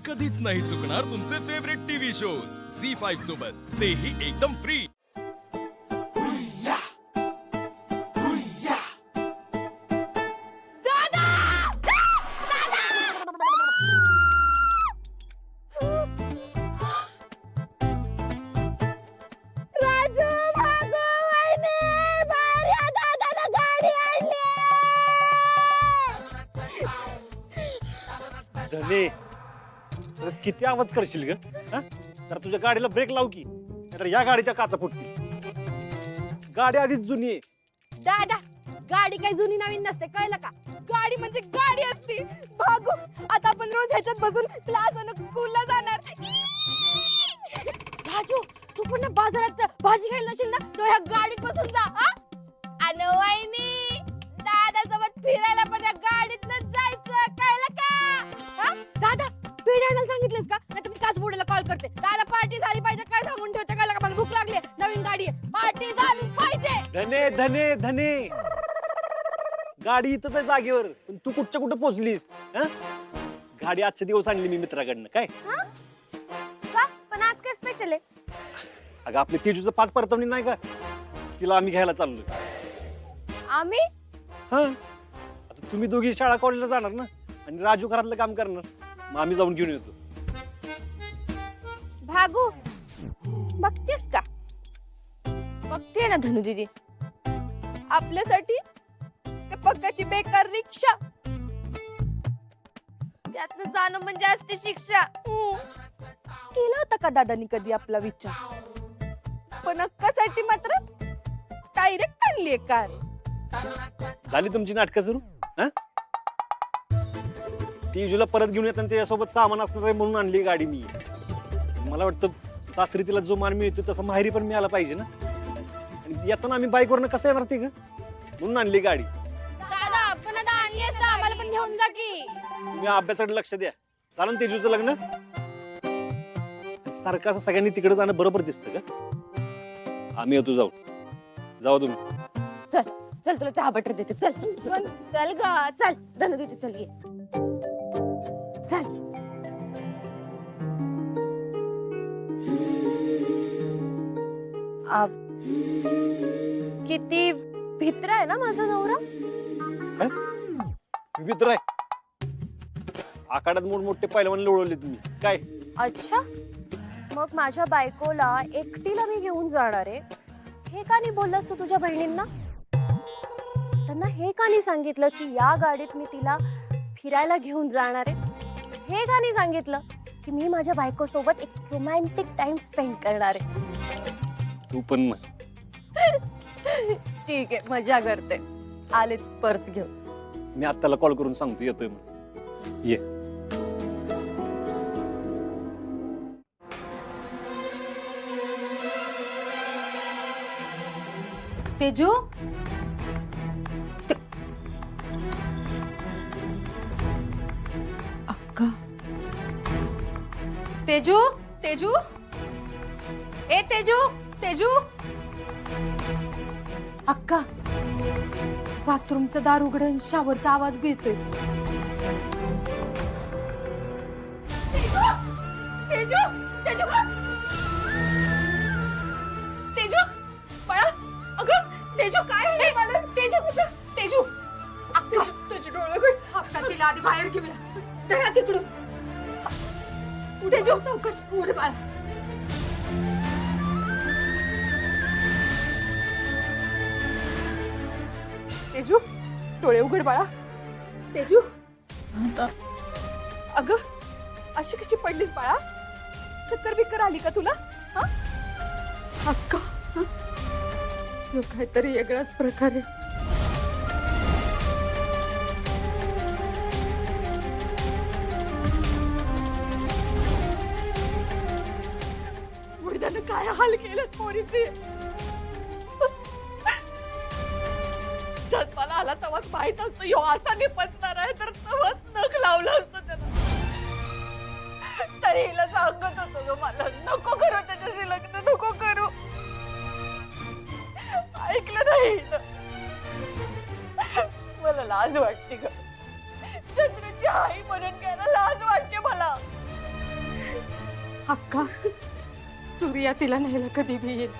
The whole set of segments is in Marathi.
कधीच नाही चुकणार तुमचे फेवरेट टीव्ही शोज झी5 सोबत, तेही एकदम फ्री। धने किती आवाज करशील ग? तर तुझ्या गाडीला ब्रेक लाव की, नाहीतर या गाडीच्या काचा फुटतील। गाडी आधीच जुनी आहे। दादा, गाडी काही जुनी नवीन नसते, कळलं का? गाडी म्हणजे गाडी असते। भागू, आता आपण रोज ह्याच्यात बसून क्लास स्कूलला जाणार। राजू, तू पुन्हा बाजारात भाजी खायला नशील ना, तो ह्या गाडीत बसून जा। अन वहिनी, दादा सोबत फिरायला पण या गाडीतनच जायचं, कळलं का? दादा, पेढे आणायला सांगितलेस का? नाही तुम्ही काच बुडेला कॉल करते। दादा, पार्टी झाली पाहिजे, काय सांगून ठेवते, कळलं का? मला भूक लागली, नवीन गाडी आहे, पार्टी झाली पाहिजे। धने धने धने, गाडी इथंच आहे जागेवर, पण तू कुठच्या कुठं पोहोचलीस? गाडी आजचे दिवस आणली मी मित्राकडनं। काय का? पण आज काय स्पेशल आहे? अगं आपल्या तेजूचं 5 परतवणी नाही का, तिला आम्ही घ्यायला चाललोय। आम्ही? आता तुम्ही दोघी शाळा कॉलेजला जाणार ना, आणि राजू घरातलं काम करणार, मग आम्ही जाऊन घेऊन येतो। भागू, बघतेस का? बघते ना धनु दीदी, आपल्यासाठी ते पक्काची बेकार रिक्षा, त्यातनं जाणं म्हणजे असते शिक्षा। केला होता का दादानी कधी आपला विचार? पण अक्कासाठी मात्र डायरेक्ट आणलीये कार। झाली तुमची नाटकं सुरू? तेजूला परत घेऊन येताना त्याच्यासोबत सामान असणार आहे म्हणून आणली गाडी मी। मला वाटतं सासरी तिला जो मान मिळतो तसं माहेरी पण मिळाला पाहिजे ना, आणि येताना आम्ही बाईकवरनं कसं येणार ते ग, म्हणून आणली गाडी। दादा, पण आता आणली असं आम्हाला पण घेऊन जा की। तुम्ही अभ्यासाकडे लक्ष द्या, चालेल तेजूचं लग्न सारखं असं सगळ्यांनी तिकडे जाणं बरोबर दिसतं का? आम्ही येतो, जाऊ तुम्ही। चल चल, तुला चहा बटर देते, चल चल ग, चल धनु दीदी, चल ये, चल। किती भित्र आहे ना माझा नवरा। मित्र आहे, आखाड्यात मोठमोठे पैलवान लोळवले तुम्ही काय? अच्छा, मग माझ्या बायकोला एकटीला मी घेऊन जाणार आहे, हे का नाही बोललास तू तुझ्या बहिणींना? त्यांना हे का नाही सांगितलं की या गाडीत मी तिला फिरायला घेऊन जाणार आहे? हे का नाही सांगितलं की मी माझ्या बायको सोबत एक रोमॅन्टिक टाइम स्पेंड करणार आहे? तू पण म्हण। ठीक आहे, मजा करते, आलेच पर्स घेऊन। मी आत्ताला कॉल करून सांगतो येतोय म्हणून, ये। तेजू, अक्का, तेजू, तेजू, ए तेजू, तेजू, अक्का, बाथरूमचं दार उघडून शावरचा आवाज बिळतोय। तेजू, तेजू, तेजू, बाळा, अगं तेजू, काय आहे मला? तेजू, तेजू, अक्का, तुझे डोळे उघड। अक्का, तिला आधी बाहेर घेऊया, धरा तिकडून। तेजू, चौकश, उठ बाळा। तेजू, डोळे उघड बाळा। तेजू, अगं अशी कशी पडलीस बाळा? चक्कर बिक्कर आली का तुला? अक्का, ह्यो काहीतरी वेगळाच प्रकार आहे। मुर्द्यानं काय हाल केलेत पोरीचे। जन्माला आला तेव्हाच माहित असतं ह्यो असा निपचणार आहे, तर तेव्हाच नख लावलं असतं त्याला। तरी हिला सांगत होतो ग, मला नको करू त्याच्याशी लग्न, नको करू। ऐकलं नाही हिनं। मला लाज वाटते ग, चंद्रची आई म्हणून घ्यायला लाज वाटते मला। अक्का, सूर्या तिला न्यायला कधी बी येईल.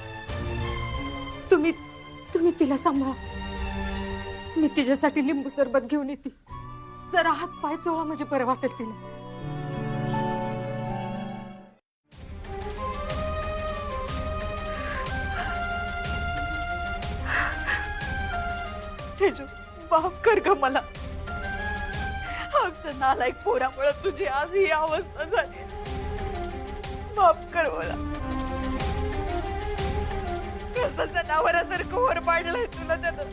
तुम्ही तुम्ही तिला सांभाळा. मी तिच्यासाठी लिंबू सरबत घेऊन येते. जरा हात पाय चोळा म्हणजे बरं वाटेल तिला. तेजू, माफ कर ग मला. आमच्या नालायक पोरामुळे तुझी आज ही अवस्था झाली. माफ कर मला. कसं जनावरासारखं वर पाडलंय तुला त्यानं.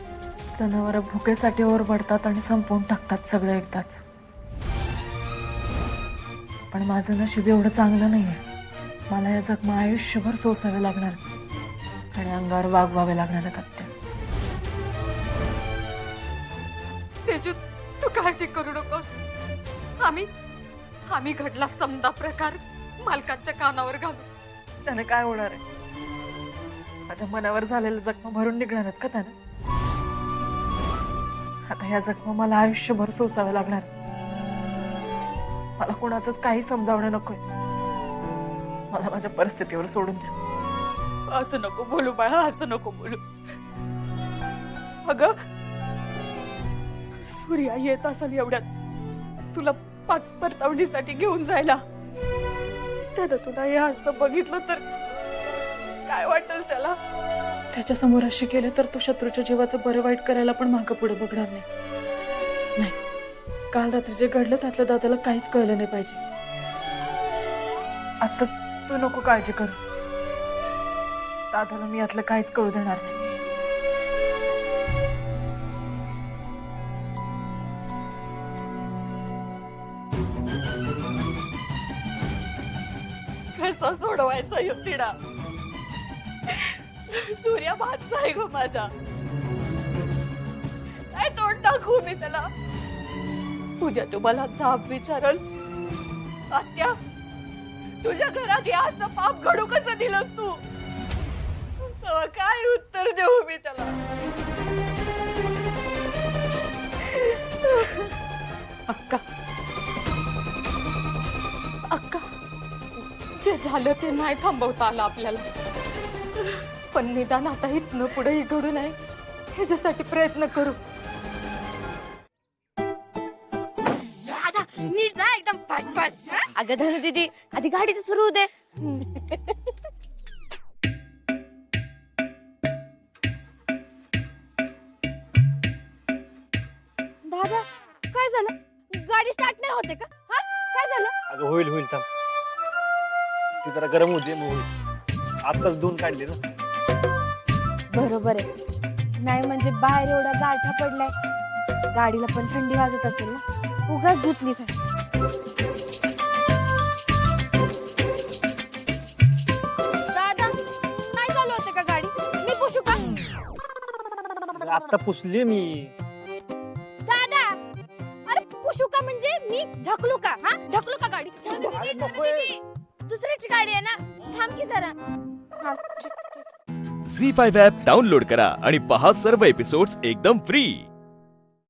जनावर भुकेसाठी ओरबडतात आणि संपवून टाकतात सगळं एकदाच. पण माझं नशीब एवढं चांगलं नाहीये. मला या जखमा आयुष्यभर सोसावे लागणार आणि अंगावर वागवावे लागणार आहेत आत्या. तेजू, तू काळजी करू नकोस. आम्ही घडला समजा प्रकार मालकांच्या कानावर घालू. त्यानं काय होणार आहे? आता मनावर झालेल्या जखमा भरून निघणार आहेत का त्यानं? आता ह्या जखमा मला आयुष्यभर सोसाव्या लागणार. मला कोणाचंच काही समजावणं नकोय. मला माझ्या परिस्थितीवर सोडून द्या. असं नको बोलू बाळा, असं नको बोलू. अगं, सूर्या येत असेल एवढ्यात तुला 5 परतावणीसाठी घेऊन जायला. त्यानं तुला हे असं बघितलं तर काय वाटेल त्याला? त्याच्या समोर असे केले तर तो शत्रूच्या जीवाचं बरं वाईट करायला पण मागं पुढे बघणार नाही. काल रात्री जे घडलं त्यातलं दादाला काहीच कळलं नाही पाहिजे. आता तू नको काळजी करू. दादाला मी यातलं काहीच कळू देणार नाही. कसा सोडवायचा यो तिडा? सूर्या भातचा आहे ग माझा. काय तोंड दाखवू मी त्याला? उद्या तुम्हाला जाब विचारल, आत्या तुझ्या घरात हे असं पाप घडू कसं दिलंस तू? तेव्हा काय उत्तर देऊ मी त्याला? अक्का, अक्का, जे झालं ते नाही थांबवता आलं आपल्याला. पण निदान आता इथनं पुढे घडू नये ह्याच्यासाठी प्रयत्न करू. नीट जा एकदम पटपट. अगं धनु दीदी, आधी गाडी तर सुरू दे. दादा, काय झालं? गाडी स्टार्ट नाही होते का? हा, काय झालं? अगं होईल थांब. ती जरा गरम होते मग होईल. आत्ताच 2 काढले ना. बरोबर आहे. नाही म्हणजे बाहेर एवढा गारठा पडलाय, गाडीला पण थंडी वाजत असेल ना. उगाच धुतली सर. दादा, नाही चालू होते का गाडी? मी पुशू का? आत्ता पुसले मी. दादा, अरे पुशू का म्हणजे मी ढकलू का? हा, ढकलू का गाडी? दुसऱ्याची गाडी आहे ना, थांब की जरा. हा, ठीक. झी5 ॲप डाउनलोड करा आणि पहा सर्व एपिसोड्स एकदम फ्री.